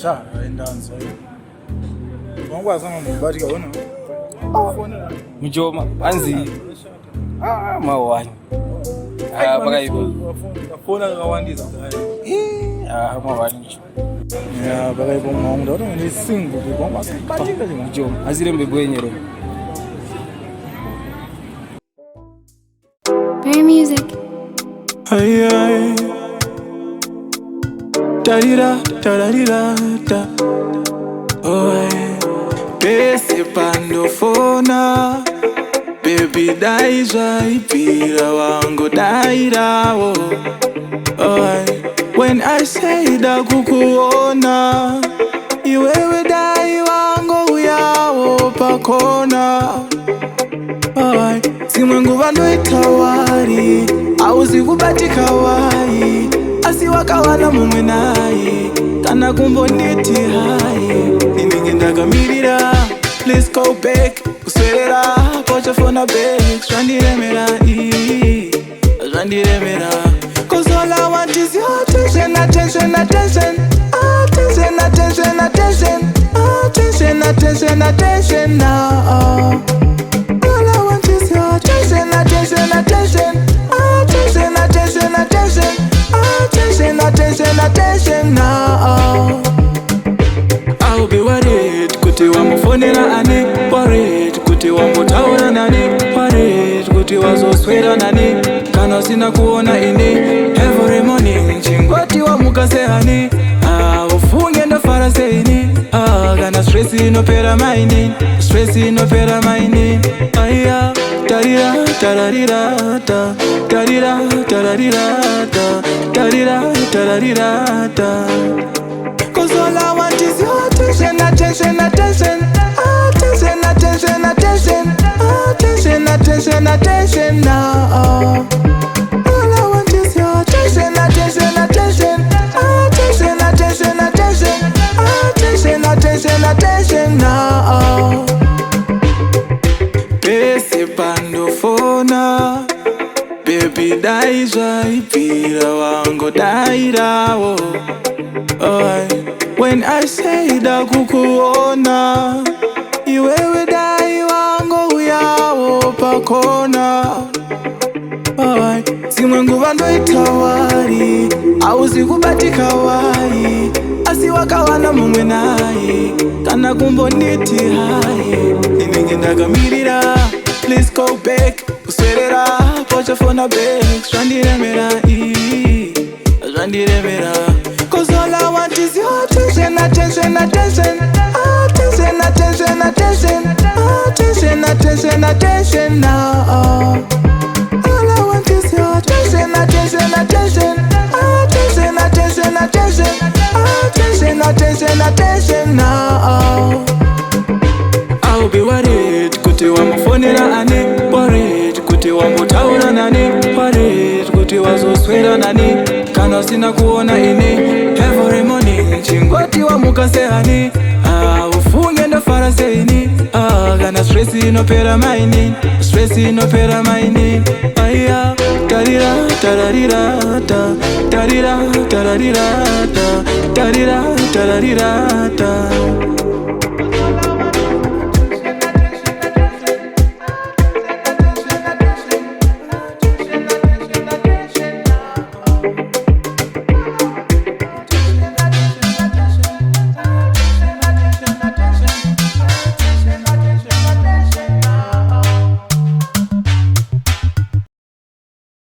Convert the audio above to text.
sha indanzo ngikwazi ngombathi ke wona Mjoma anzi mawani bakayibo afona kawandiza mawani ya bakayibo ngongo ndo ngisingu ngomba sipatika nje Mjoma azire mbebwenyero Very music. ay ay tarira tarira ta oh pese pando fona baby daija ipira wangu dairawo oh when I say da kukuona iwewe dai wangu yawo pakona oh simwengu vandoitawari auzi kubatika wai asiwakawana mumwe naye kana kumbonditi hai inenge ndakamirira please go back kuswerera pocha fona back zvandiremera zvandiremera cause all I want is your attention attention attention attention attention attention attention attention attention now all I want is your attention attention attention attention attention attention attention attention attention now I'll be worried kuti wamufonera ani worried kuti wamutaura nani worried kuti wazoswera nani kana usina kuona ini every morning chingoti wamukase hani ufunge ndofara seini kana stress inopera maini stress inopera maini aya tarira tararira ta tarira tararira ta tarira tararira ta cause all I want is your attention attention attention attention attention attention attention attention attention now all I want is your attention attention attention attention attention attention attention attention attention now pese pando fona baby daija ipira wangu dairawo oh when I say da kukuona iwewe dai wangu yawo pakona oh simwengu vandoitawari auzi kubatika wai asiwakawana mumwe naye kana kumbonditi hai inenge ndakamirira please go back kuswerera pocha fona back zvandiremera zvandiremera cause all I want is your attention attention attention attention attention attention attention attention attention now all I want is your attention attention attention attention attention attention attention attention attention now I'll be worried kuti wamufonera ani worried kuti wamutaura nani worried kuti wazoswera nani kana usina kuona ini every morning chingoti wamukase hani ufunge ndofara seini kana stress inopera maini stress inopera maini aya tarira tararira ta tarira tararira ta tarira tararira ta